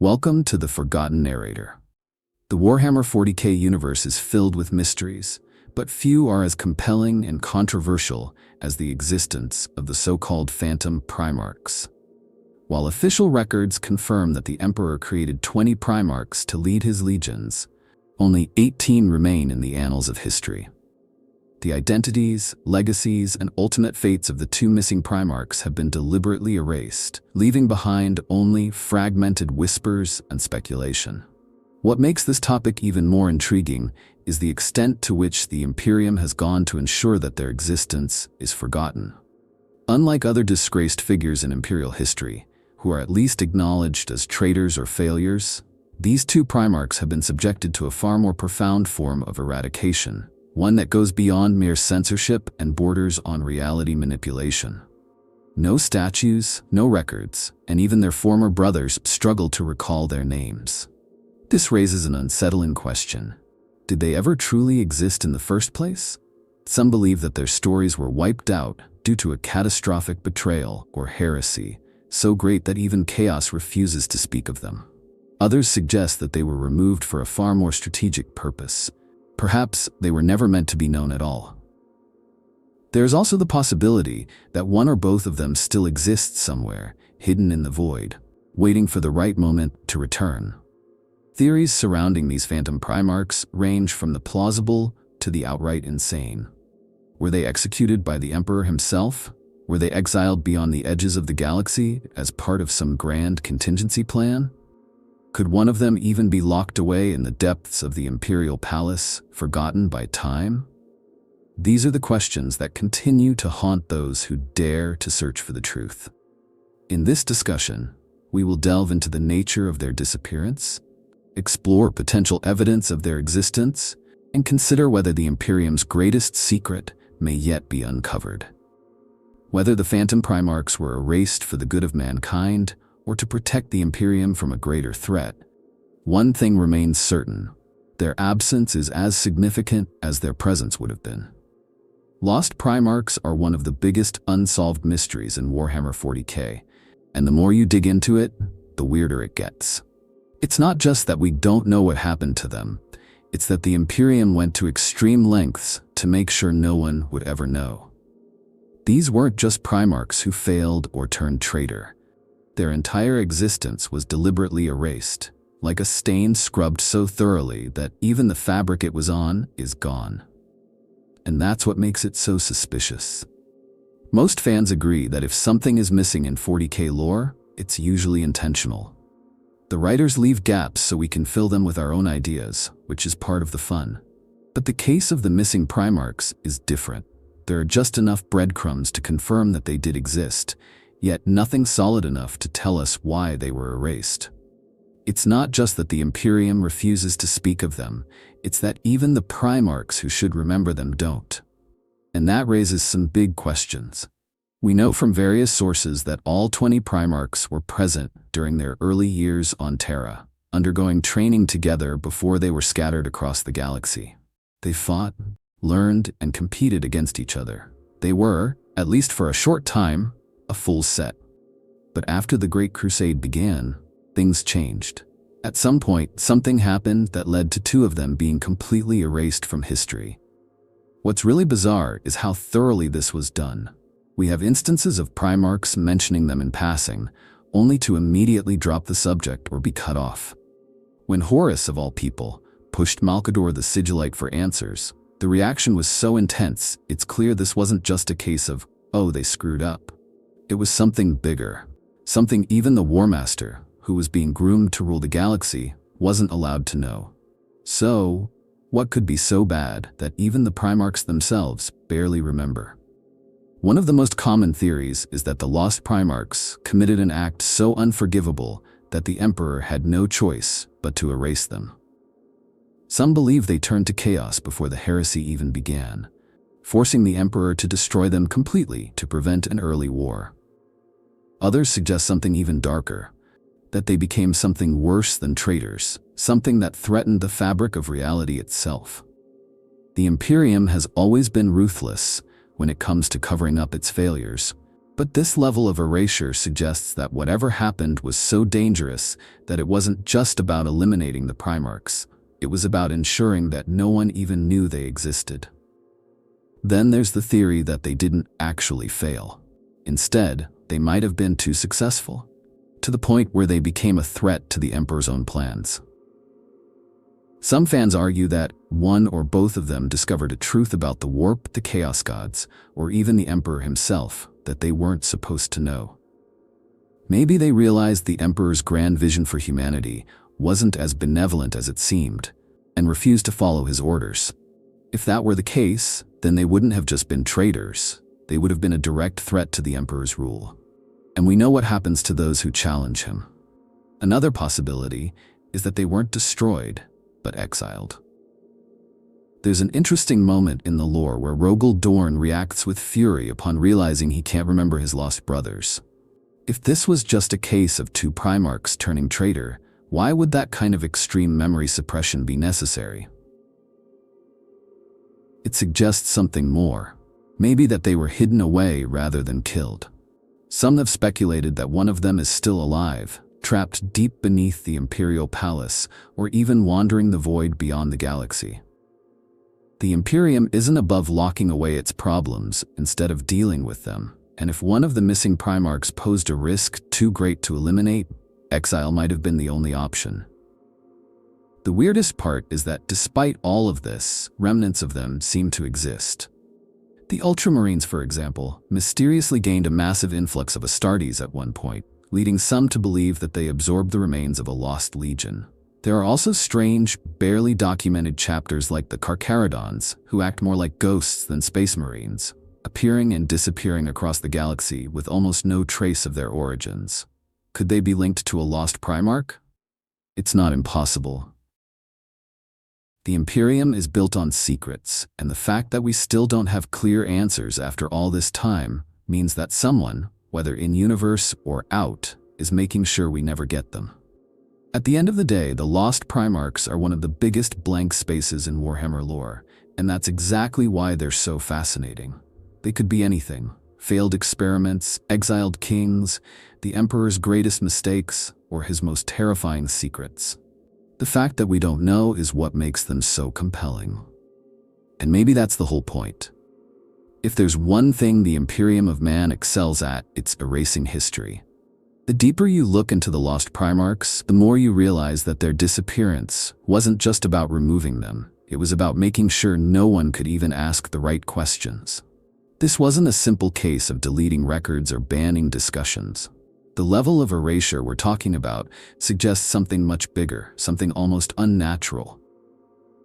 Welcome to the Forgotten Narrator. The Warhammer 40k universe is filled with mysteries, but few are as compelling and controversial as the existence of the so-called Phantom Primarchs. While official records confirm that the Emperor created 20 Primarchs to lead his legions, only 18 remain in the annals of history. The identities, legacies, and ultimate fates of the two missing Primarchs have been deliberately erased, leaving behind only fragmented whispers and speculation. What makes this topic even more intriguing is the extent to which the Imperium has gone to ensure that their existence is forgotten. Unlike other disgraced figures in Imperial history, who are at least acknowledged as traitors or failures, these two Primarchs have been subjected to a far more profound form of eradication, one that goes beyond mere censorship and borders on reality manipulation. No statues, no records, and even their former brothers struggle to recall their names. This raises an unsettling question. Did they ever truly exist in the first place? Some believe that their stories were wiped out due to a catastrophic betrayal or heresy, so great that even chaos refuses to speak of them. Others suggest that they were removed for a far more strategic purpose. Perhaps they were never meant to be known at all. There is also the possibility that one or both of them still exists somewhere, hidden in the void, waiting for the right moment to return. Theories surrounding these Phantom Primarchs range from the plausible to the outright insane. Were they executed by the Emperor himself? Were they exiled beyond the edges of the galaxy as part of some grand contingency plan? Could one of them even be locked away in the depths of the Imperial Palace, forgotten by time? These are the questions that continue to haunt those who dare to search for the truth. In this discussion, we will delve into the nature of their disappearance, explore potential evidence of their existence, and consider whether the Imperium's greatest secret may yet be uncovered. Whether the Phantom Primarchs were erased for the good of mankind, or to protect the Imperium from a greater threat, one thing remains certain: their absence is as significant as their presence would have been. Lost Primarchs are one of the biggest unsolved mysteries in Warhammer 40k, and the more you dig into it, the weirder it gets. It's not just that we don't know what happened to them, it's that the Imperium went to extreme lengths to make sure no one would ever know. These weren't just Primarchs who failed or turned traitor. Their entire existence was deliberately erased, like a stain scrubbed so thoroughly that even the fabric it was on is gone. And that's what makes it so suspicious. Most fans agree that if something is missing in 40k lore, it's usually intentional. The writers leave gaps so we can fill them with our own ideas, which is part of the fun. But the case of the missing Primarchs is different. There are just enough breadcrumbs to confirm that they did exist, yet nothing solid enough to tell us why they were erased. It's not just that the Imperium refuses to speak of them, it's that even the Primarchs who should remember them don't. And that raises some big questions. We know from various sources that all 20 Primarchs were present during their early years on Terra, undergoing training together before they were scattered across the galaxy. They fought, learned, and competed against each other. They were, at least for a short time, a full set. But after the Great Crusade began, things changed. At some point, something happened that led to two of them being completely erased from history. What's really bizarre is how thoroughly this was done. We have instances of Primarchs mentioning them in passing, only to immediately drop the subject or be cut off. When Horus, of all people, pushed Malkador the Sigillite for answers, the reaction was so intense, it's clear this wasn't just a case of, oh, they screwed up. It was something bigger, something even the War Master, who was being groomed to rule the galaxy, wasn't allowed to know. So, what could be so bad that even the Primarchs themselves barely remember? One of the most common theories is that the lost Primarchs committed an act so unforgivable that the Emperor had no choice but to erase them. Some believe they turned to chaos before the heresy even began, forcing the Emperor to destroy them completely to prevent an early war. Others suggest something even darker, that they became something worse than traitors, something that threatened the fabric of reality itself. The Imperium has always been ruthless when it comes to covering up its failures, But this level of erasure suggests that whatever happened was so dangerous that it wasn't just about eliminating the Primarchs. It was about ensuring that no one even knew they existed. Then there's the theory that they didn't actually fail. Instead, they might have been too successful, to the point where they became a threat to the Emperor's own plans. Some fans argue that one or both of them discovered a truth about the warp, the Chaos Gods, or even the Emperor himself that they weren't supposed to know. Maybe they realized the Emperor's grand vision for humanity wasn't as benevolent as it seemed, and refused to follow his orders. If that were the case, then they wouldn't have just been traitors. They would have been a direct threat to the Emperor's rule. And we know what happens to those who challenge him. Another possibility is that they weren't destroyed, but exiled. There's an interesting moment in the lore where Rogel Dorn reacts with fury upon realizing he can't remember his lost brothers. If this was just a case of two Primarchs turning traitor, why would that kind of extreme memory suppression be necessary? It suggests something more. Maybe that they were hidden away rather than killed. Some have speculated that one of them is still alive, trapped deep beneath the Imperial Palace, or even wandering the void beyond the galaxy. The Imperium isn't above locking away its problems instead of dealing with them, and if one of the missing Primarchs posed a risk too great to eliminate, exile might have been the only option. The weirdest part is that despite all of this, remnants of them seem to exist. The Ultramarines, for example, mysteriously gained a massive influx of Astartes at one point, leading some to believe that they absorbed the remains of a lost legion. There are also strange, barely documented chapters like the Carcharodons, who act more like ghosts than Space Marines, appearing and disappearing across the galaxy with almost no trace of their origins. Could they be linked to a lost Primarch? It's not impossible. The Imperium is built on secrets, and the fact that we still don't have clear answers after all this time means that someone, whether in-universe or out, is making sure we never get them. At the end of the day, the Lost Primarchs are one of the biggest blank spaces in Warhammer lore, and that's exactly why they're so fascinating. They could be anything: failed experiments, exiled kings, the Emperor's greatest mistakes, or his most terrifying secrets. The fact that we don't know is what makes them so compelling. And maybe that's the whole point. If there's one thing the Imperium of Man excels at, it's erasing history. The deeper you look into the Lost Primarchs, the more you realize that their disappearance wasn't just about removing them. It was about making sure no one could even ask the right questions. This wasn't a simple case of deleting records or banning discussions. The level of erasure we're talking about suggests something much bigger, something almost unnatural.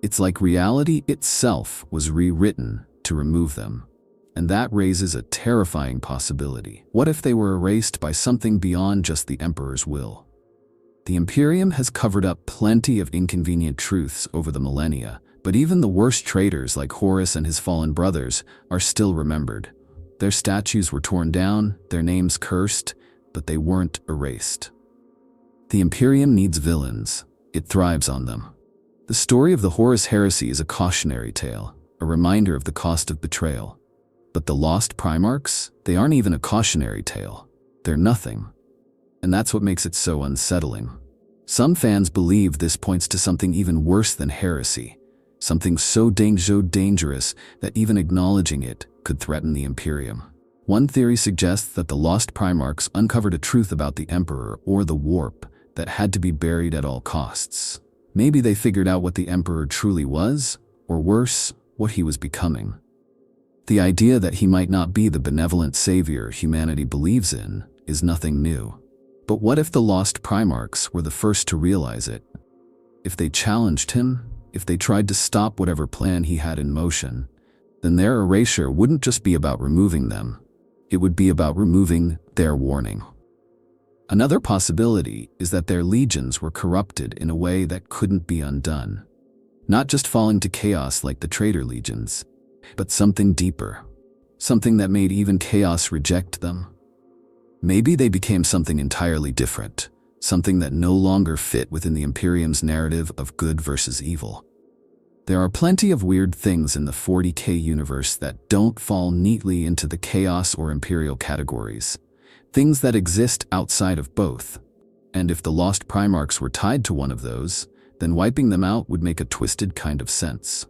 It's like reality itself was rewritten to remove them. And that raises a terrifying possibility. What if they were erased by something beyond just the Emperor's will? The Imperium has covered up plenty of inconvenient truths over the millennia, but even the worst traitors like Horus and his fallen brothers are still remembered. Their statues were torn down, their names cursed, but they weren't erased. The Imperium needs villains. It thrives on them. The story of the Horus heresy is a cautionary tale, a reminder of the cost of betrayal. But the Lost Primarchs, they aren't even a cautionary tale. They're nothing. And that's what makes it so unsettling. Some fans believe this points to something even worse than heresy, something so dangerous that even acknowledging it could threaten the Imperium. One theory suggests that the Lost Primarchs uncovered a truth about the Emperor or the Warp that had to be buried at all costs. Maybe they figured out what the Emperor truly was, or worse, what he was becoming. The idea that he might not be the benevolent savior humanity believes in is nothing new. But what if the Lost Primarchs were the first to realize it? If they challenged him, if they tried to stop whatever plan he had in motion, then their erasure wouldn't just be about removing them. It would be about removing their warning. Another possibility is that their legions were corrupted in a way that couldn't be undone. Not just falling to chaos like the traitor legions, but something deeper, something that made even chaos reject them. Maybe they became something entirely different, something that no longer fit within the Imperium's narrative of good versus evil. There are plenty of weird things in the 40k universe that don't fall neatly into the chaos or imperial categories. Things that exist outside of both. And if the lost Primarchs were tied to one of those, then wiping them out would make a twisted kind of sense.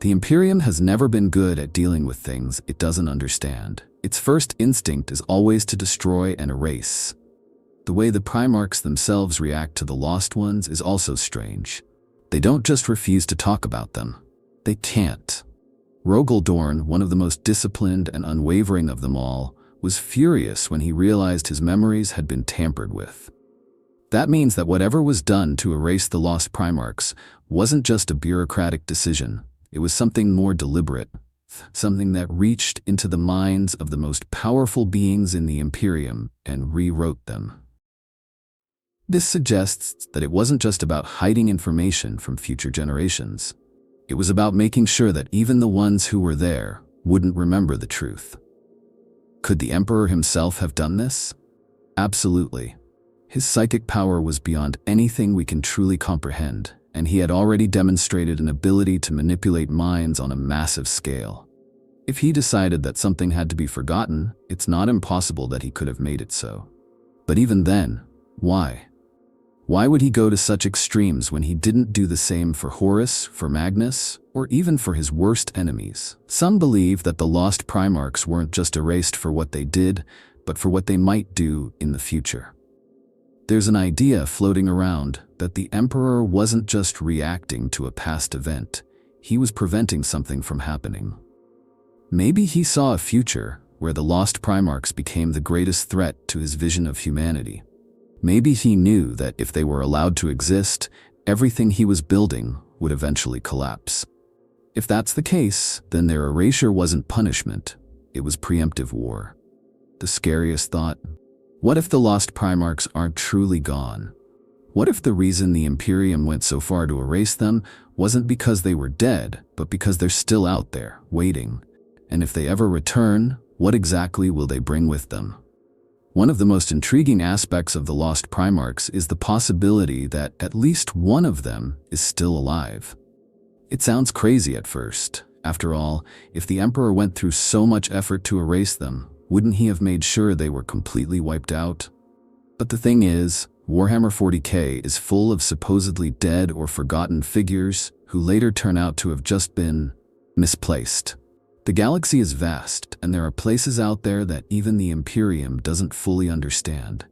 The Imperium has never been good at dealing with things it doesn't understand. Its first instinct is always to destroy and erase. The way the Primarchs themselves react to the Lost Ones is also strange. They don't just refuse to talk about them. They can't. Rogel Dorn, one of the most disciplined and unwavering of them all, was furious when he realized his memories had been tampered with. That means that whatever was done to erase the lost Primarchs wasn't just a bureaucratic decision. It was something more deliberate, something that reached into the minds of the most powerful beings in the Imperium and rewrote them. This suggests that it wasn't just about hiding information from future generations. It was about making sure that even the ones who were there wouldn't remember the truth. Could the Emperor himself have done this? Absolutely. His psychic power was beyond anything we can truly comprehend, and he had already demonstrated an ability to manipulate minds on a massive scale. If he decided that something had to be forgotten, it's not impossible that he could have made it so. But even then, why? Why would he go to such extremes when he didn't do the same for Horus, for Magnus, or even for his worst enemies? Some believe that the lost Primarchs weren't just erased for what they did, but for what they might do in the future. There's an idea floating around that the Emperor wasn't just reacting to a past event, he was preventing something from happening. Maybe he saw a future where the lost Primarchs became the greatest threat to his vision of humanity. Maybe he knew that if they were allowed to exist, everything he was building would eventually collapse. If that's the case, then their erasure wasn't punishment, it was preemptive war. The scariest thought: what if the lost Primarchs aren't truly gone? What if the reason the Imperium went so far to erase them wasn't because they were dead, but because they're still out there, waiting? And if they ever return, what exactly will they bring with them? One of the most intriguing aspects of the lost Primarchs is the possibility that at least one of them is still alive. It sounds crazy at first. After all, if the Emperor went through so much effort to erase them, wouldn't he have made sure they were completely wiped out? But the thing is, Warhammer 40k is full of supposedly dead or forgotten figures who later turn out to have just been misplaced. The galaxy is vast, and there are places out there that even the Imperium doesn't fully understand.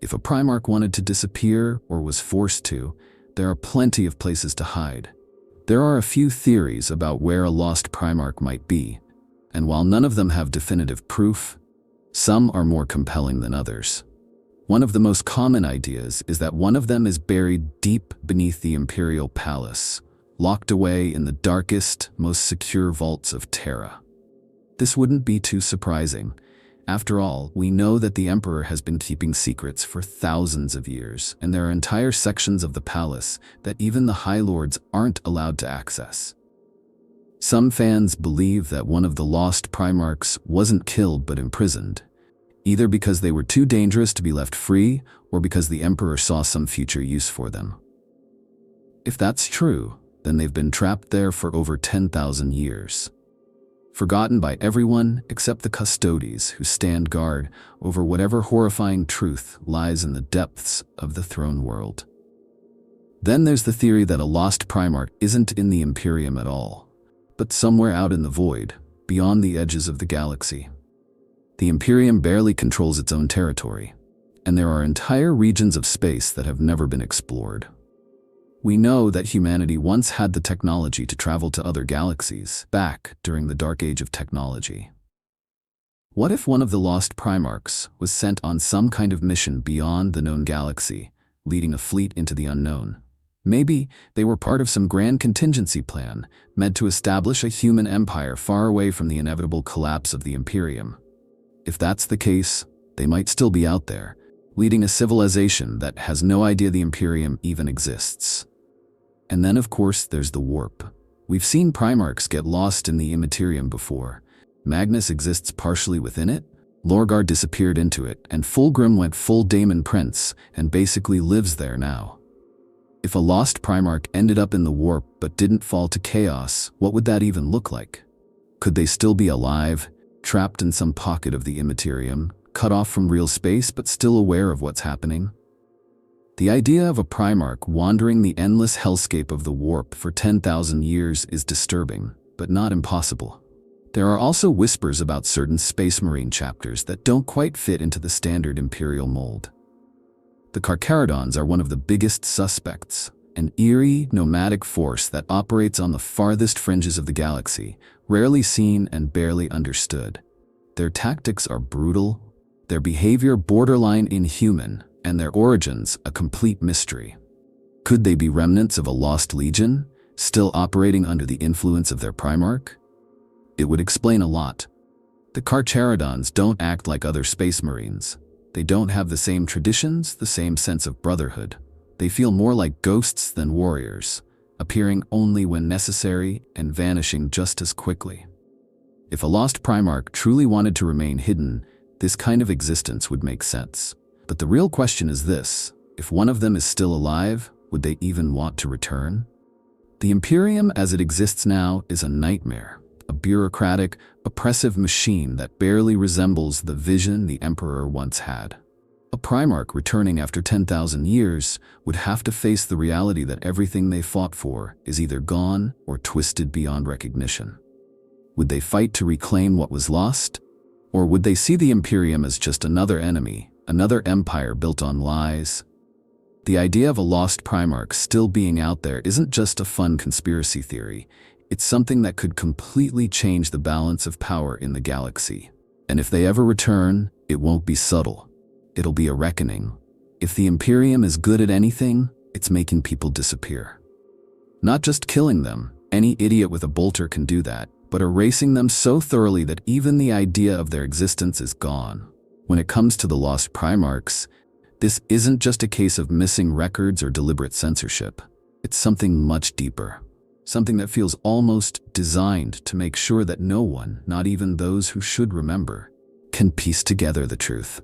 If a Primarch wanted to disappear or was forced to, there are plenty of places to hide. There are a few theories about where a lost Primarch might be, and while none of them have definitive proof, some are more compelling than others. One of the most common ideas is that one of them is buried deep beneath the Imperial Palace, locked away in the darkest, most secure vaults of Terra. This wouldn't be too surprising. After all, we know that the Emperor has been keeping secrets for thousands of years, and there are entire sections of the palace that even the High Lords aren't allowed to access. Some fans believe that one of the lost Primarchs wasn't killed but imprisoned, either because they were too dangerous to be left free or because the Emperor saw some future use for them. If that's true, then they've been trapped there for over 10,000 years. Forgotten by everyone except the Custodes who stand guard over whatever horrifying truth lies in the depths of the throne world. Then there's the theory that a lost Primarch isn't in the Imperium at all, but somewhere out in the void, beyond the edges of the galaxy. The Imperium barely controls its own territory, and there are entire regions of space that have never been explored. We know that humanity once had the technology to travel to other galaxies, back during the Dark Age of technology. What if one of the lost Primarchs was sent on some kind of mission beyond the known galaxy, leading a fleet into the unknown? Maybe they were part of some grand contingency plan, meant to establish a human empire far away from the inevitable collapse of the Imperium. If that's the case, they might still be out there, leading a civilization that has no idea the Imperium even exists. And then, of course, there's the warp. We've seen Primarchs get lost in the Immaterium before. Magnus exists partially within it, Lorgar disappeared into it, and Fulgrim went full Daemon Prince and basically lives there now. If a lost Primarch ended up in the warp but didn't fall to chaos, what would that even look like? Could they still be alive, trapped in some pocket of the immaterium, cut off from real space but still aware of what's happening? The idea of a Primarch wandering the endless hellscape of the warp for 10,000 years is disturbing, but not impossible. There are also whispers about certain Space Marine chapters that don't quite fit into the standard Imperial mold. The Carcharodons are one of the biggest suspects, an eerie, nomadic force that operates on the farthest fringes of the galaxy, rarely seen and barely understood. Their tactics are brutal, their behavior borderline inhuman, and their origins a complete mystery. Could they be remnants of a lost legion, still operating under the influence of their Primarch? It would explain a lot. The Carcharodons don't act like other Space Marines. They don't have the same traditions, the same sense of brotherhood. They feel more like ghosts than warriors, appearing only when necessary and vanishing just as quickly. If a lost Primarch truly wanted to remain hidden, this kind of existence would make sense. But the real question is this: if one of them is still alive, would they even want to return? The Imperium as it exists now is a nightmare, a bureaucratic, oppressive machine that barely resembles the vision the Emperor once had. A Primarch returning after 10,000 years would have to face the reality that everything they fought for is either gone or twisted beyond recognition. Would they fight to reclaim what was lost? Or would they see the Imperium as just another enemy, another empire built on lies? The idea of a lost Primarch still being out there isn't just a fun conspiracy theory. It's something that could completely change the balance of power in the galaxy. And if they ever return, it won't be subtle. It'll be a reckoning. If the Imperium is good at anything, it's making people disappear. Not just killing them, any idiot with a bolter can do that, but erasing them so thoroughly that even the idea of their existence is gone. When it comes to the lost Primarchs, this isn't just a case of missing records or deliberate censorship. It's something much deeper. Something that feels almost designed to make sure that no one, not even those who should remember, can piece together the truth.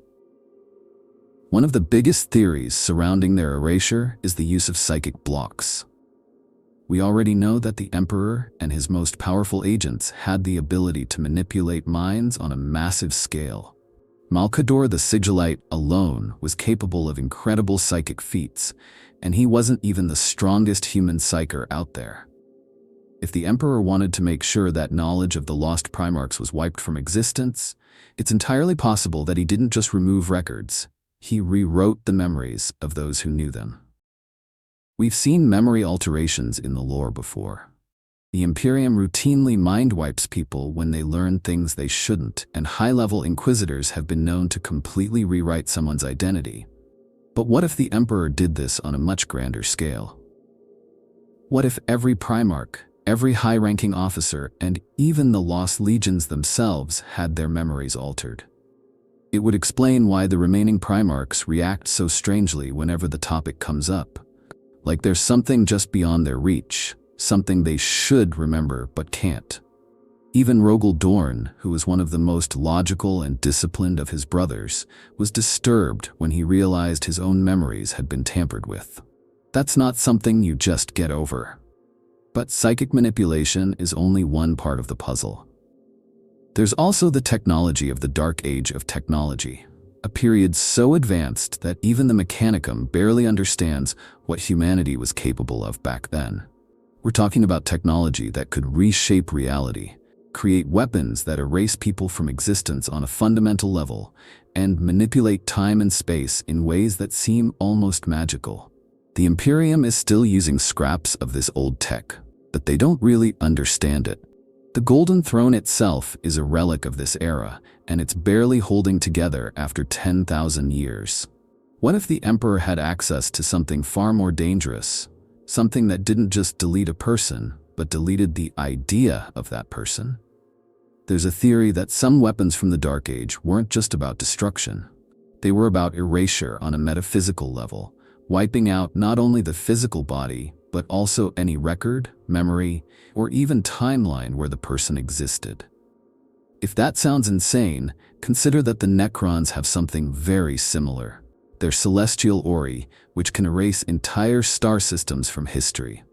One of the biggest theories surrounding their erasure is the use of psychic blocks. We already know that the Emperor and his most powerful agents had the ability to manipulate minds on a massive scale. Malkador the Sigillite alone was capable of incredible psychic feats, and he wasn't even the strongest human psyker out there. If the Emperor wanted to make sure that knowledge of the lost Primarchs was wiped from existence, it's entirely possible that he didn't just remove records. He rewrote the memories of those who knew them. We've seen memory alterations in the lore before. The Imperium routinely mind-wipes people when they learn things they shouldn't, and high-level Inquisitors have been known to completely rewrite someone's identity. But what if the Emperor did this on a much grander scale? What if every Primarch, every high-ranking officer, and even the Lost Legions themselves had their memories altered? It would explain why the remaining Primarchs react so strangely whenever the topic comes up. Like there's something just beyond their reach, something they should remember but can't. Even Rogel Dorn, who was one of the most logical and disciplined of his brothers, was disturbed when he realized his own memories had been tampered with. That's not something you just get over. But psychic manipulation is only one part of the puzzle. There's also the technology of the Dark Age of technology, a period so advanced that even the Mechanicum barely understands what humanity was capable of back then. We're talking about technology that could reshape reality, create weapons that erase people from existence on a fundamental level, and manipulate time and space in ways that seem almost magical. The Imperium is still using scraps of this old tech, but they don't really understand it. The Golden Throne itself is a relic of this era, and it's barely holding together after 10,000 years. What if the Emperor had access to something far more dangerous? Something that didn't just delete a person, but deleted the idea of that person? There's a theory that some weapons from the Dark Age weren't just about destruction. They were about erasure on a metaphysical level, wiping out not only the physical body, but also any record, memory, or even timeline where the person existed. If that sounds insane, consider that the Necrons have something very similar. Their celestial ori, which can erase entire star systems from history.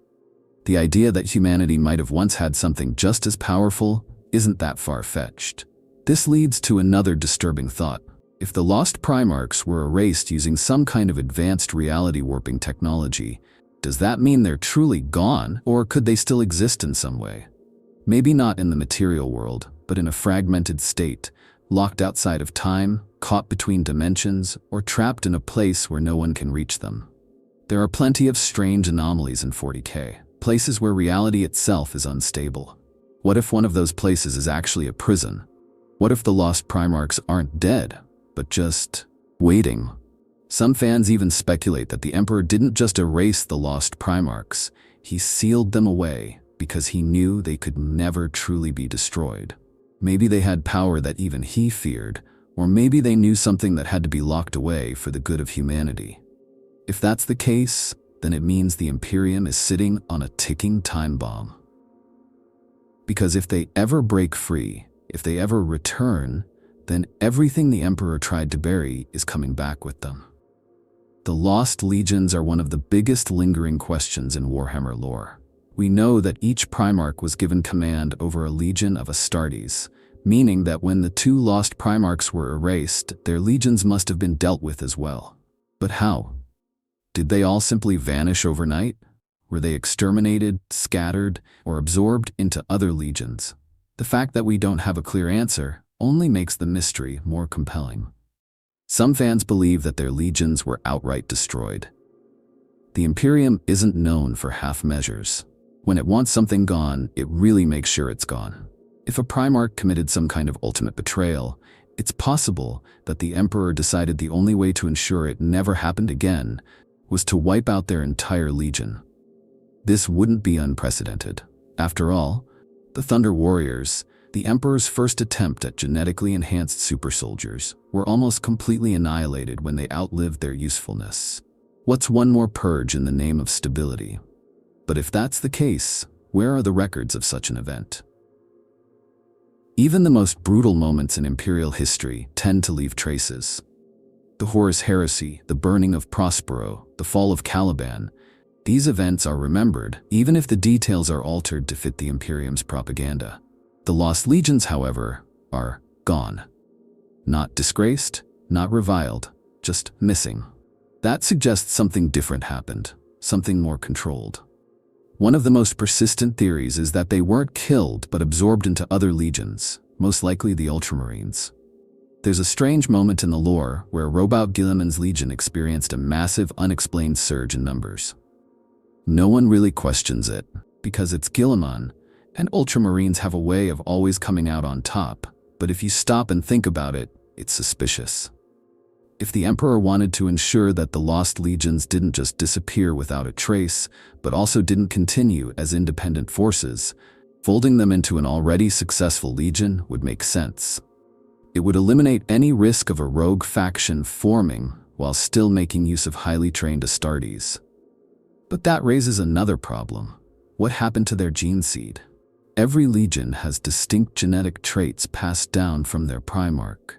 The idea that humanity might have once had something just as powerful isn't that far-fetched. This leads to another disturbing thought. If the lost Primarchs were erased using some kind of advanced reality warping technology, does that mean they're truly gone, or could they still exist in some way? Maybe not in the material world, but in a fragmented state, locked outside of time, caught between dimensions, or trapped in a place where no one can reach them. There are plenty of strange anomalies in 40k, places where reality itself is unstable. What if one of those places is actually a prison? What if the lost Primarchs aren't dead, but just waiting? Some fans even speculate that the Emperor didn't just erase the lost Primarchs, he sealed them away because he knew they could never truly be destroyed. Maybe they had power that even he feared, or maybe they knew something that had to be locked away for the good of humanity. If that's the case, then it means the Imperium is sitting on a ticking time bomb. Because if they ever break free, if they ever return, then everything the Emperor tried to bury is coming back with them. The Lost Legions are one of the biggest lingering questions in Warhammer lore. We know that each Primarch was given command over a legion of Astartes, meaning that when the two lost Primarchs were erased, their legions must have been dealt with as well. But how? Did they all simply vanish overnight? Were they exterminated, scattered, or absorbed into other legions? The fact that we don't have a clear answer only makes the mystery more compelling. Some fans believe that their legions were outright destroyed. The Imperium isn't known for half measures. When it wants something gone, it really makes sure it's gone. If a Primarch committed some kind of ultimate betrayal, it's possible that the Emperor decided the only way to ensure it never happened again was to wipe out their entire legion. This wouldn't be unprecedented. After all, the Thunder Warriors, the Emperor's first attempt at genetically enhanced super soldiers, were almost completely annihilated when they outlived their usefulness. What's one more purge in the name of stability? But if that's the case, where are the records of such an event? Even the most brutal moments in Imperial history tend to leave traces. The Horus Heresy, the burning of Prospero, the fall of Caliban, these events are remembered, even if the details are altered to fit the Imperium's propaganda. The Lost Legions, however, are gone. Not disgraced, not reviled, just missing. That suggests something different happened, something more controlled. One of the most persistent theories is that they weren't killed but absorbed into other legions, most likely the Ultramarines. There's a strange moment in the lore where Robout Guilliman's legion experienced a massive unexplained surge in numbers. No one really questions it, because it's Guilliman, and Ultramarines have a way of always coming out on top, but if you stop and think about it, it's suspicious. If the Emperor wanted to ensure that the Lost Legions didn't just disappear without a trace, but also didn't continue as independent forces, folding them into an already successful legion would make sense. It would eliminate any risk of a rogue faction forming while still making use of highly trained Astartes. But that raises another problem. What happened to their gene seed? Every legion has distinct genetic traits passed down from their Primarch.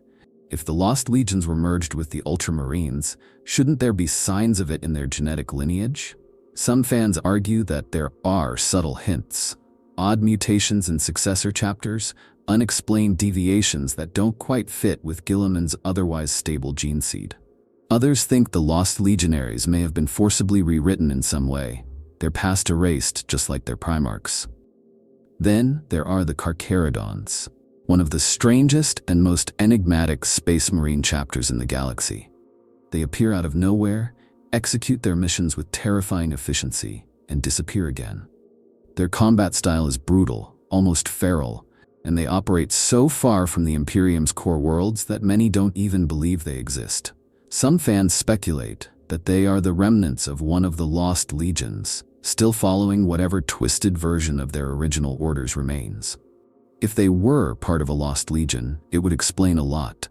If the Lost Legions were merged with the Ultramarines, shouldn't there be signs of it in their genetic lineage? Some fans argue that there are subtle hints, odd mutations in successor chapters, unexplained deviations that don't quite fit with Guilliman's otherwise stable gene seed. Others think the Lost Legionaries may have been forcibly rewritten in some way, their past erased just like their Primarchs. Then there are the Carcharodons, one of the strangest and most enigmatic space marine chapters in the galaxy. They appear out of nowhere, execute their missions with terrifying efficiency, and disappear again. Their combat style is brutal, almost feral, and they operate so far from the Imperium's core worlds that many don't even believe they exist. Some fans speculate that they are the remnants of one of the Lost Legions, still following whatever twisted version of their original orders remains. If they were part of a Lost Legion, it would explain a lot.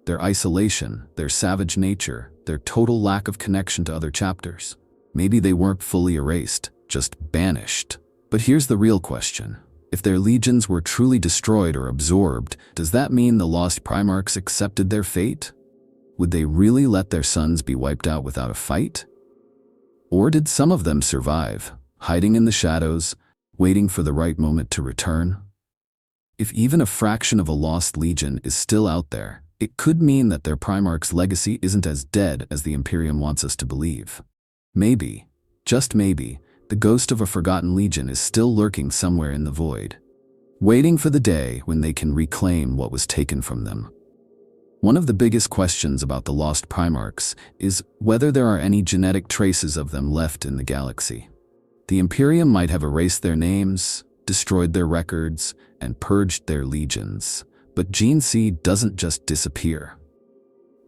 Their isolation, their savage nature, their total lack of connection to other chapters. Maybe they weren't fully erased, just banished. But here's the real question. If their legions were truly destroyed or absorbed, does that mean the Lost Primarchs accepted their fate? Would they really let their sons be wiped out without a fight? Or did some of them survive, hiding in the shadows, waiting for the right moment to return? If even a fraction of a lost legion is still out there, it could mean that their Primarch's legacy isn't as dead as the Imperium wants us to believe. Maybe, just maybe, the ghost of a forgotten legion is still lurking somewhere in the void, waiting for the day when they can reclaim what was taken from them. One of the biggest questions about the lost Primarchs is whether there are any genetic traces of them left in the galaxy. The Imperium might have erased their names, destroyed their records, and purged their legions, but gene seed doesn't just disappear.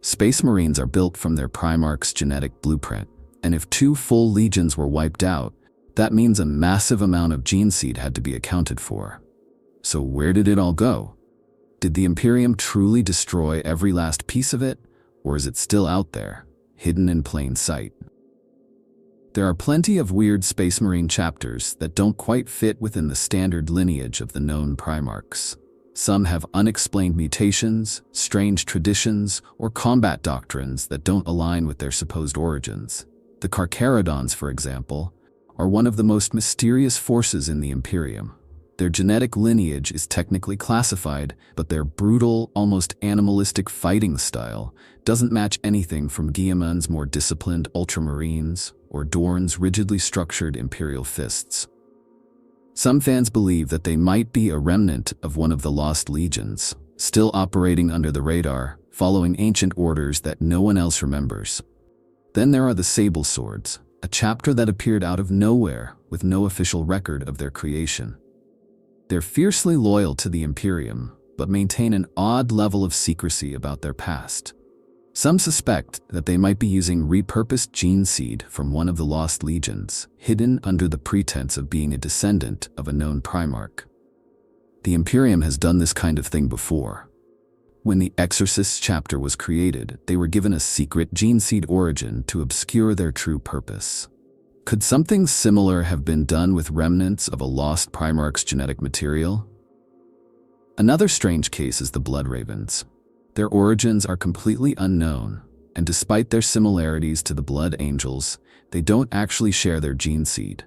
Space Marines are built from their Primarch's genetic blueprint, and if 2 full legions were wiped out, that means a massive amount of gene seed had to be accounted for. So where did it all go? Did the Imperium truly destroy every last piece of it, or is it still out there, hidden in plain sight? There are plenty of weird Space Marine chapters that don't quite fit within the standard lineage of the known Primarchs. Some have unexplained mutations, strange traditions, or combat doctrines that don't align with their supposed origins. The Carcharodons, for example, are one of the most mysterious forces in the Imperium. Their genetic lineage is technically classified, but their brutal, almost animalistic fighting style doesn't match anything from Guilliman's more disciplined Ultramarines or Dorn's rigidly structured Imperial Fists. Some fans believe that they might be a remnant of one of the lost legions, still operating under the radar, following ancient orders that no one else remembers. Then there are the Sable Swords, a chapter that appeared out of nowhere with no official record of their creation. They're fiercely loyal to the Imperium, but maintain an odd level of secrecy about their past. Some suspect that they might be using repurposed gene seed from one of the lost legions, hidden under the pretense of being a descendant of a known Primarch. The Imperium has done this kind of thing before. When the Exorcists chapter was created, they were given a secret gene seed origin to obscure their true purpose. Could something similar have been done with remnants of a lost Primarch's genetic material? Another strange case is the Blood Ravens. Their origins are completely unknown, and despite their similarities to the Blood Angels, they don't actually share their gene seed.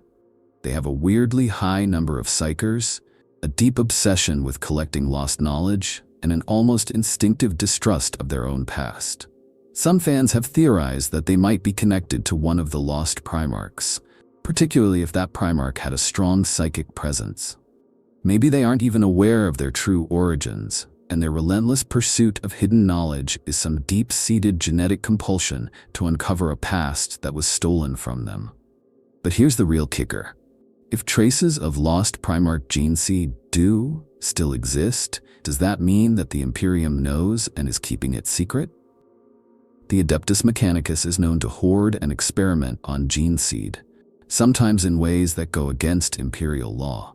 They have a weirdly high number of psychers, a deep obsession with collecting lost knowledge, and an almost instinctive distrust of their own past. Some fans have theorized that they might be connected to one of the lost Primarchs, particularly if that Primarch had a strong psychic presence. Maybe they aren't even aware of their true origins, and their relentless pursuit of hidden knowledge is some deep-seated genetic compulsion to uncover a past that was stolen from them. But here's the real kicker. If traces of lost Primarch gene seed do still exist, does that mean that the Imperium knows and is keeping it secret? The Adeptus Mechanicus is known to hoard and experiment on gene seed, sometimes in ways that go against Imperial law.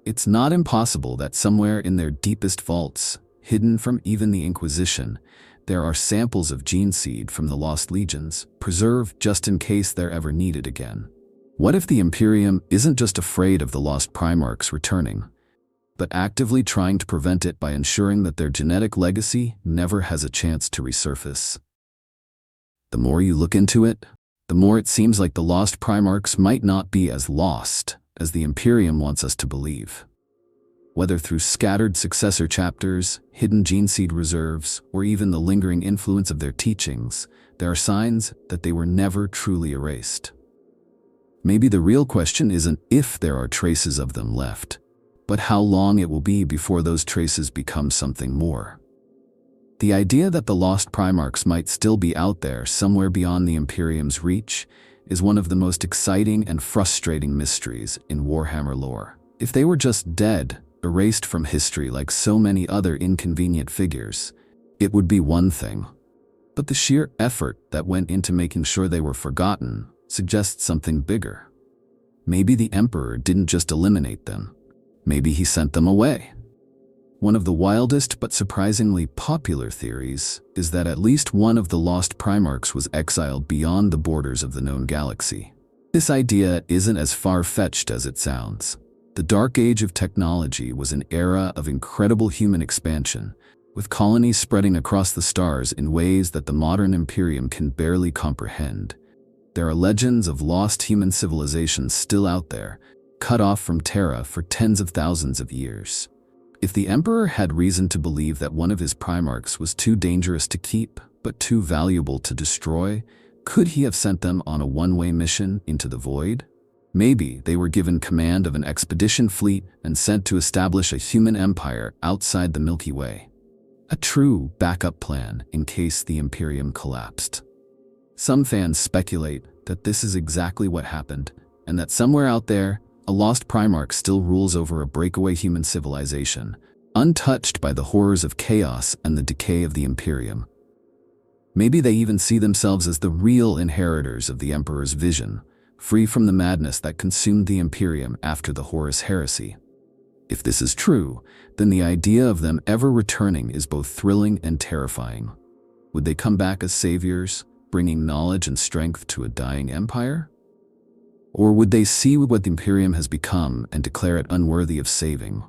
It's not impossible that somewhere in their deepest vaults, hidden from even the Inquisition, there are samples of gene seed from the Lost Legions, preserved just in case they're ever needed again. What if the Imperium isn't just afraid of the lost Primarchs returning, but actively trying to prevent it by ensuring that their genetic legacy never has a chance to resurface? The more you look into it, the more it seems like the lost Primarchs might not be as lost as the Imperium wants us to believe. Whether through scattered successor chapters, hidden gene seed reserves, or even the lingering influence of their teachings, there are signs that they were never truly erased. Maybe the real question isn't if there are traces of them left, but how long it will be before those traces become something more. The idea that the lost Primarchs might still be out there somewhere beyond the Imperium's reach is one of the most exciting and frustrating mysteries in Warhammer lore. If they were just dead, erased from history like so many other inconvenient figures, it would be one thing. But the sheer effort that went into making sure they were forgotten suggests something bigger. Maybe the Emperor didn't just eliminate them. Maybe he sent them away. One of the wildest but surprisingly popular theories is that at least one of the lost Primarchs was exiled beyond the borders of the known galaxy. This idea isn't as far-fetched as it sounds. The Dark Age of technology was an era of incredible human expansion, with colonies spreading across the stars in ways that the modern Imperium can barely comprehend. There are legends of lost human civilizations still out there, cut off from Terra for tens of thousands of years. If the Emperor had reason to believe that one of his Primarchs was too dangerous to keep, but too valuable to destroy, could he have sent them on a one-way mission into the void? Maybe they were given command of an expedition fleet and sent to establish a human empire outside the Milky Way. A true backup plan in case the Imperium collapsed. Some fans speculate that this is exactly what happened, and that somewhere out there, a lost Primarch still rules over a breakaway human civilization, untouched by the horrors of chaos and the decay of the Imperium. Maybe they even see themselves as the real inheritors of the Emperor's vision, free from the madness that consumed the Imperium after the Horus Heresy. If this is true, then the idea of them ever returning is both thrilling and terrifying. Would they come back as saviors, bringing knowledge and strength to a dying empire? Or would they see what the Imperium has become and declare it unworthy of saving?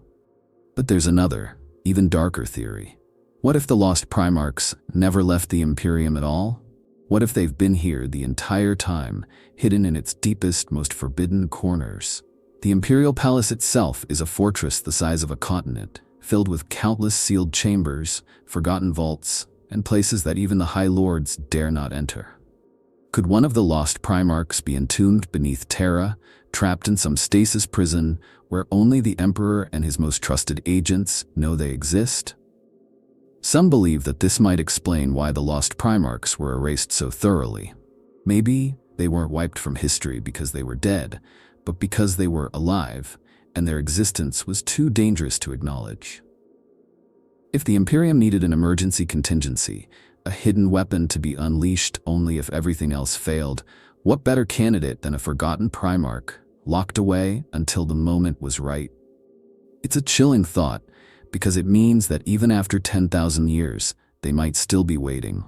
But there's another, even darker theory. What if the lost Primarchs never left the Imperium at all? What if they've been here the entire time, hidden in its deepest, most forbidden corners? The Imperial Palace itself is a fortress the size of a continent, filled with countless sealed chambers, forgotten vaults, and places that even the High Lords dare not enter. Could one of the lost Primarchs be entombed beneath Terra, trapped in some stasis prison where only the Emperor and his most trusted agents know they exist? Some believe that this might explain why the lost Primarchs were erased so thoroughly. Maybe they weren't wiped from history because they were dead, but because they were alive, and their existence was too dangerous to acknowledge. If the Imperium needed an emergency contingency, a hidden weapon to be unleashed only if everything else failed, what better candidate than a forgotten Primarch, locked away until the moment was right? It's a chilling thought, because it means that even after 10,000 years, they might still be waiting.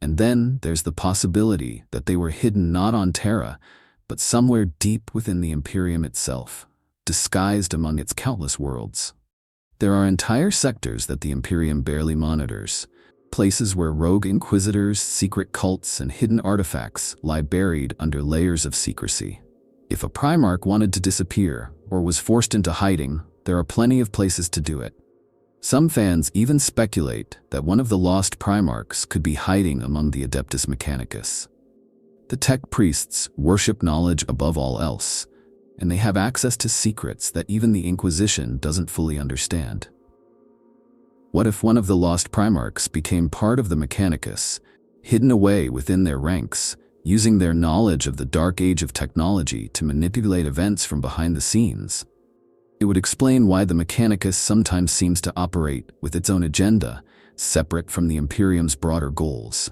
And then there's the possibility that they were hidden not on Terra, but somewhere deep within the Imperium itself, disguised among its countless worlds. There are entire sectors that the Imperium barely monitors, places where rogue inquisitors, secret cults, and hidden artifacts lie buried under layers of secrecy. If a Primarch wanted to disappear, or was forced into hiding, there are plenty of places to do it. Some fans even speculate that one of the lost Primarchs could be hiding among the Adeptus Mechanicus. The tech priests worship knowledge above all else, and they have access to secrets that even the Inquisition doesn't fully understand. What if one of the lost Primarchs became part of the Mechanicus, hidden away within their ranks, using their knowledge of the dark age of technology to manipulate events from behind the scenes? It would explain why the Mechanicus sometimes seems to operate with its own agenda, separate from the Imperium's broader goals.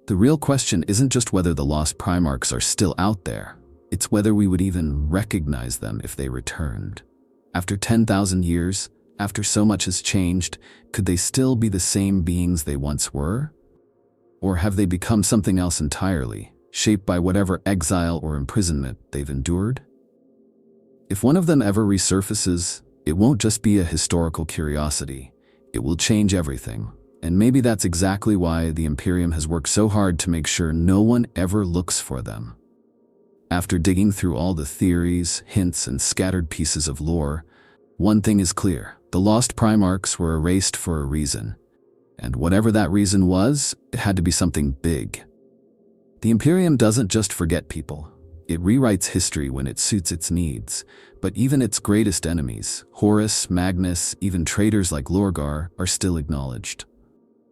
The real question isn't just whether the lost Primarchs are still out there, it's whether we would even recognize them if they returned. After 10,000 years, after so much has changed, could they still be the same beings they once were? Or have they become something else entirely, shaped by whatever exile or imprisonment they've endured? If one of them ever resurfaces, it won't just be a historical curiosity. It will change everything. And maybe that's exactly why the Imperium has worked so hard to make sure no one ever looks for them. After digging through all the theories, hints, and scattered pieces of lore, one thing is clear: the lost Primarchs were erased for a reason. And whatever that reason was, it had to be something big. The Imperium doesn't just forget people. It rewrites history when it suits its needs, but even its greatest enemies, Horus, Magnus, even traitors like Lorgar, are still acknowledged.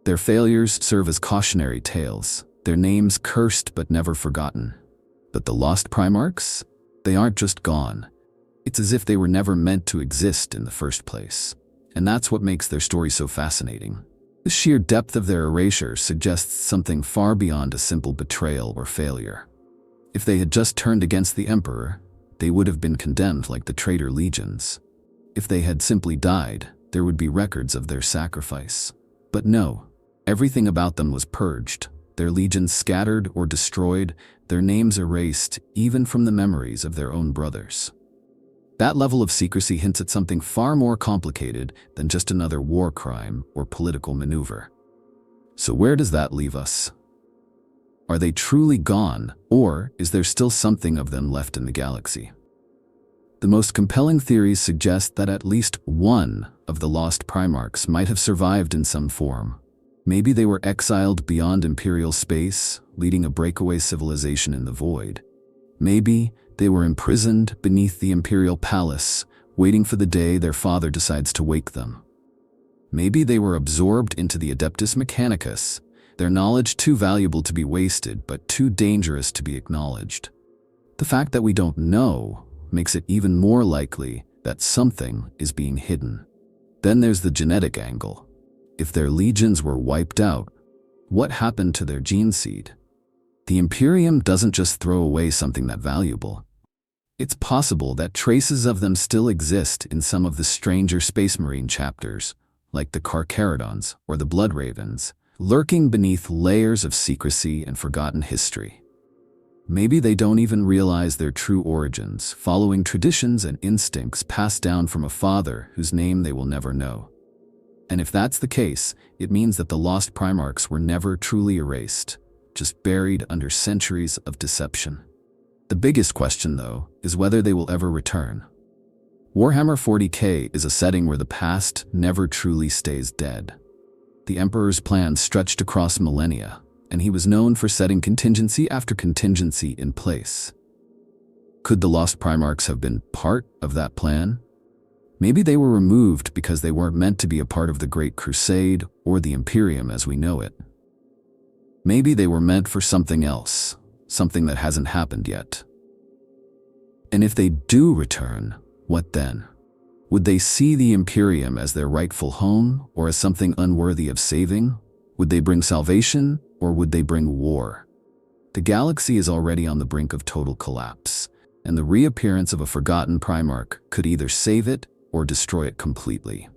Their failures serve as cautionary tales, their names cursed but never forgotten. But the lost Primarchs? They aren't just gone. It's as if they were never meant to exist in the first place. And that's what makes their story so fascinating. The sheer depth of their erasure suggests something far beyond a simple betrayal or failure. If they had just turned against the Emperor, they would have been condemned like the traitor legions. If they had simply died, there would be records of their sacrifice. But no, everything about them was purged, their legions scattered or destroyed, their names erased even from the memories of their own brothers. That level of secrecy hints at something far more complicated than just another war crime or political maneuver. So where does that leave us? Are they truly gone, or is there still something of them left in the galaxy? The most compelling theories suggest that at least one of the lost Primarchs might have survived in some form. Maybe they were exiled beyond Imperial space, leading a breakaway civilization in the void. Maybe they were imprisoned beneath the Imperial palace, waiting for the day their father decides to wake them. Maybe they were absorbed into the Adeptus Mechanicus, their knowledge too valuable to be wasted but too dangerous to be acknowledged. The fact that we don't know makes it even more likely that something is being hidden. Then there's the genetic angle. If their legions were wiped out, what happened to their gene seed? The Imperium doesn't just throw away something that valuable. It's possible that traces of them still exist in some of the stranger Space Marine chapters, like the Carcharodons or the Blood Ravens, lurking beneath layers of secrecy and forgotten history. Maybe they don't even realize their true origins, following traditions and instincts passed down from a father whose name they will never know. And if that's the case, it means that the lost Primarchs were never truly erased, just buried under centuries of deception. The biggest question, though, is whether they will ever return. Warhammer 40k is a setting where the past never truly stays dead. The Emperor's plans stretched across millennia, and he was known for setting contingency after contingency in place. Could the lost Primarchs have been part of that plan? Maybe they were removed because they weren't meant to be a part of the Great Crusade or the Imperium as we know it. Maybe they were meant for something else, something that hasn't happened yet. And if they do return, what then? Would they see the Imperium as their rightful home or as something unworthy of saving? Would they bring salvation or would they bring war? The galaxy is already on the brink of total collapse, and the reappearance of a forgotten Primarch could either save it or destroy it completely.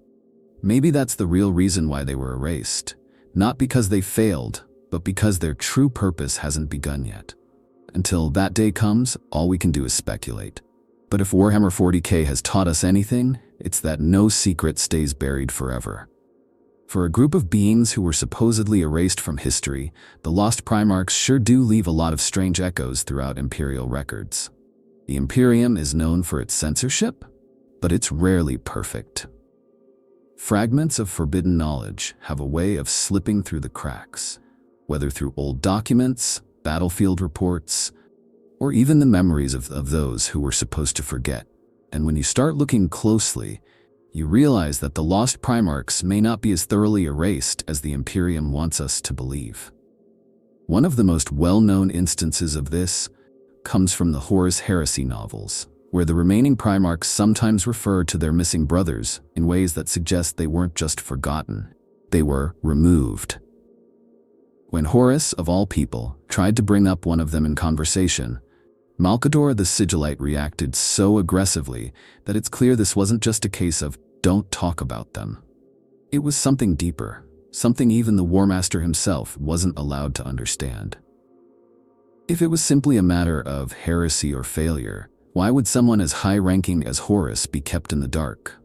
Maybe that's the real reason why they were erased, not because they failed, but because their true purpose hasn't begun yet. Until that day comes, all we can do is speculate. But if Warhammer 40k has taught us anything, it's that no secret stays buried forever. For a group of beings who were supposedly erased from history, the lost Primarchs sure do leave a lot of strange echoes throughout Imperial records. The Imperium is known for its censorship, but it's rarely perfect. Fragments of forbidden knowledge have a way of slipping through the cracks, whether through old documents, battlefield reports, or even the memories of those who were supposed to forget. And when you start looking closely, you realize that the lost Primarchs may not be as thoroughly erased as the Imperium wants us to believe. One of the most well-known instances of this comes from the Horus Heresy novels, where the remaining Primarchs sometimes refer to their missing brothers in ways that suggest they weren't just forgotten, they were removed. When Horus, of all people, tried to bring up one of them in conversation, Malkador the Sigillite reacted so aggressively that it's clear this wasn't just a case of don't talk about them. It was something deeper, something even the War Master himself wasn't allowed to understand. If it was simply a matter of heresy or failure, why would someone as high-ranking as Horus be kept in the dark?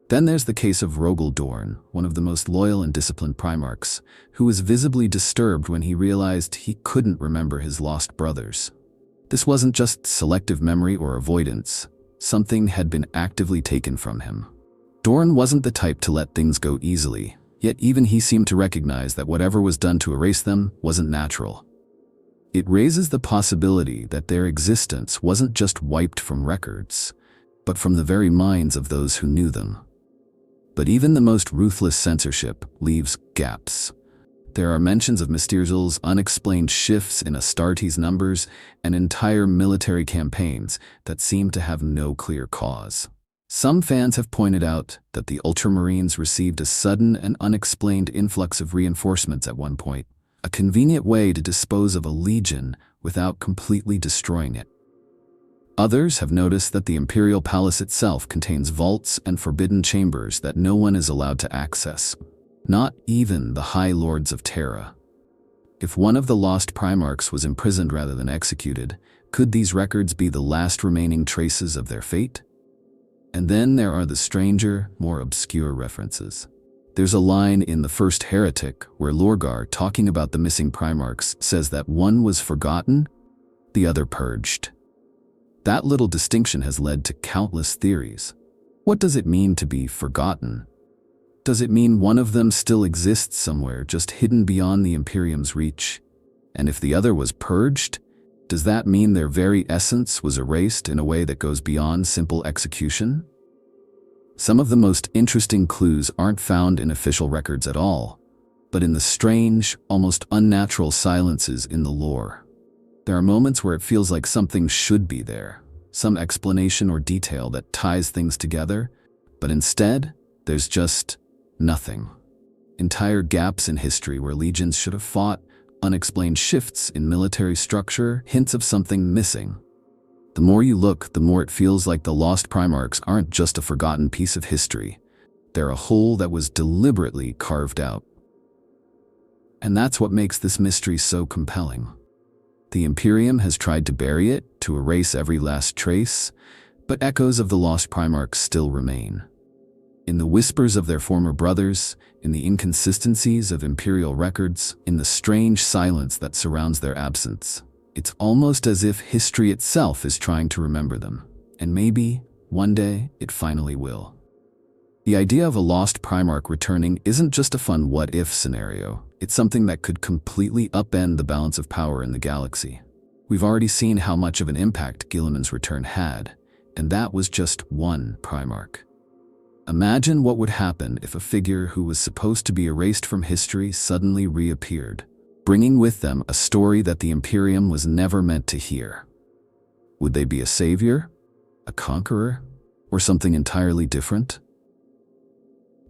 Then there's the case of Rogel Dorn, one of the most loyal and disciplined Primarchs, who was visibly disturbed when he realized he couldn't remember his lost brothers. This wasn't just selective memory or avoidance. Something had been actively taken from him. Dorn wasn't the type to let things go easily, yet even he seemed to recognize that whatever was done to erase them wasn't natural. It raises the possibility that their existence wasn't just wiped from records, but from the very minds of those who knew them. But even the most ruthless censorship leaves gaps. There are mentions of Mystirzel's unexplained shifts in Astartes numbers and entire military campaigns that seem to have no clear cause. Some fans have pointed out that the Ultramarines received a sudden and unexplained influx of reinforcements at one point, a convenient way to dispose of a legion without completely destroying it. Others have noticed that the Imperial Palace itself contains vaults and forbidden chambers that no one is allowed to access, not even the High Lords of Terra. If one of the lost Primarchs was imprisoned rather than executed, could these records be the last remaining traces of their fate? And then there are the stranger, more obscure references. There's a line in The First Heretic where Lorgar, talking about the missing Primarchs, says that one was forgotten, the other purged. That little distinction has led to countless theories. What does it mean to be forgotten? Does it mean one of them still exists somewhere, just hidden beyond the Imperium's reach? And if the other was purged, does that mean their very essence was erased in a way that goes beyond simple execution? Some of the most interesting clues aren't found in official records at all, but in the strange, almost unnatural silences in the lore. There are moments where it feels like something should be there, some explanation or detail that ties things together, but instead, there's just nothing. Entire gaps in history where legions should have fought, unexplained shifts in military structure, hints of something missing. The more you look, the more it feels like the lost Primarchs aren't just a forgotten piece of history. They're a hole that was deliberately carved out. And that's what makes this mystery so compelling. The Imperium has tried to bury it, to erase every last trace, but echoes of the lost Primarchs still remain. In the whispers of their former brothers, in the inconsistencies of Imperial records, in the strange silence that surrounds their absence. It's almost as if history itself is trying to remember them, and maybe, one day, it finally will. The idea of a lost Primarch returning isn't just a fun what-if scenario, it's something that could completely upend the balance of power in the galaxy. We've already seen how much of an impact Guilliman's return had, and that was just one Primarch. Imagine what would happen if a figure who was supposed to be erased from history suddenly reappeared, bringing with them a story that the Imperium was never meant to hear. Would they be a savior, a conqueror, or something entirely different?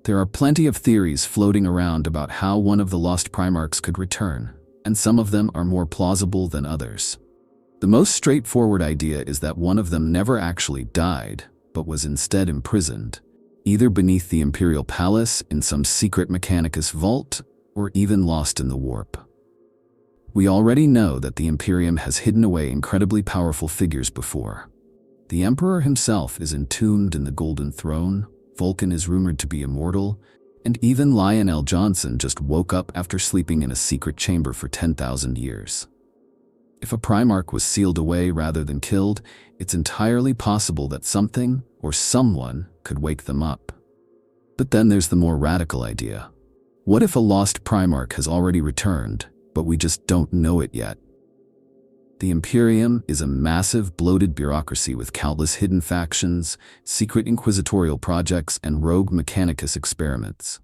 There are plenty of theories floating around about how one of the lost Primarchs could return, and some of them are more plausible than others. The most straightforward idea is that one of them never actually died, but was instead imprisoned, either beneath the Imperial Palace in some secret Mechanicus vault, or even lost in the warp. We already know that the Imperium has hidden away incredibly powerful figures before. The Emperor himself is entombed in the Golden Throne, Vulcan is rumored to be immortal, and even Lionel Johnson just woke up after sleeping in a secret chamber for 10,000 years. If a Primarch was sealed away rather than killed, it's entirely possible that something or someone could wake them up. But then there's the more radical idea. What if a lost Primarch has already returned, but we just don't know it yet? The Imperium is a massive, bloated bureaucracy with countless hidden factions, secret inquisitorial projects, and rogue Mechanicus experiments.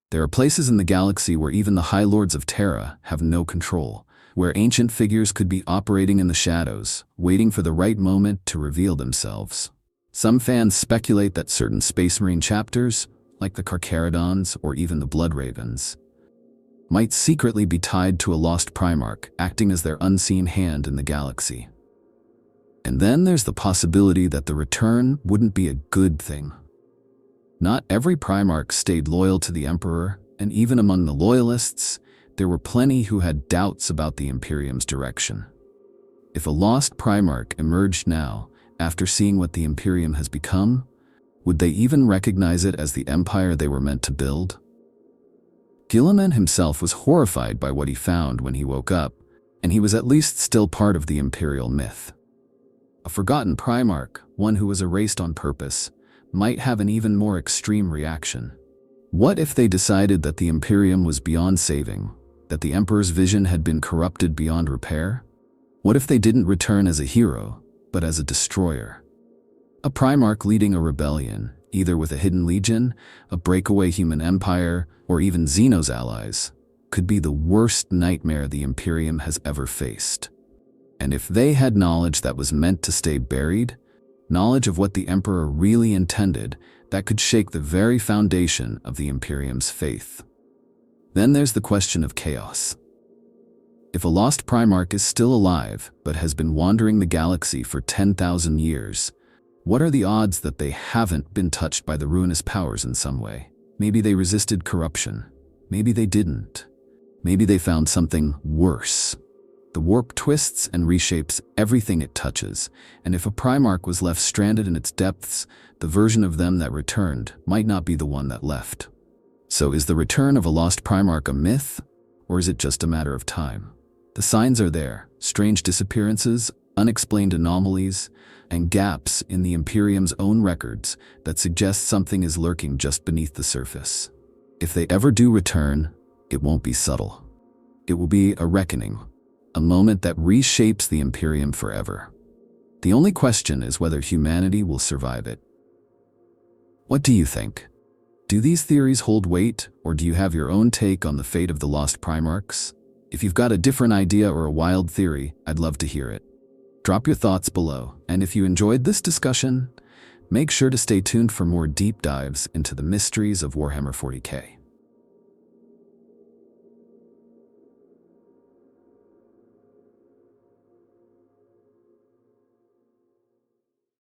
There are places in the galaxy where even the High Lords of Terra have no control, where ancient figures could be operating in the shadows, waiting for the right moment to reveal themselves. Some fans speculate that certain Space Marine chapters, like the Carcharodons or even the Bloodravens, might secretly be tied to a lost Primarch, acting as their unseen hand in the galaxy. And then there's the possibility that the return wouldn't be a good thing. Not every Primarch stayed loyal to the Emperor, and even among the Loyalists, there were plenty who had doubts about the Imperium's direction. If a lost Primarch emerged now, after seeing what the Imperium has become, would they even recognize it as the empire they were meant to build? Guilliman himself was horrified by what he found when he woke up, and he was at least still part of the Imperial myth. A forgotten Primarch, one who was erased on purpose, might have an even more extreme reaction. What if they decided that the Imperium was beyond saving, that the Emperor's vision had been corrupted beyond repair? What if they didn't return as a hero, but as a destroyer? A Primarch leading a rebellion, either with a hidden legion, a breakaway human empire, or even Xeno's allies, could be the worst nightmare the Imperium has ever faced. And if they had knowledge that was meant to stay buried, knowledge of what the Emperor really intended, that could shake the very foundation of the Imperium's faith. Then there's the question of chaos. If a lost Primarch is still alive, but has been wandering the galaxy for 10,000 years, what are the odds that they haven't been touched by the ruinous powers in some way? Maybe they resisted corruption. Maybe they didn't. Maybe they found something worse. The warp twists and reshapes everything it touches, and if a Primarch was left stranded in its depths, the version of them that returned might not be the one that left. So is the return of a lost Primarch a myth, or is it just a matter of time? The signs are there: strange disappearances, unexplained anomalies, and gaps in the Imperium's own records that suggest something is lurking just beneath the surface. If they ever do return, it won't be subtle. It will be a reckoning, a moment that reshapes the Imperium forever. The only question is whether humanity will survive it. What do you think? Do these theories hold weight, or do you have your own take on the fate of the lost Primarchs? If you've got a different idea or a wild theory, I'd love to hear it. Drop your thoughts below, and if you enjoyed this discussion, make sure to stay tuned for more deep dives into the mysteries of Warhammer 40k.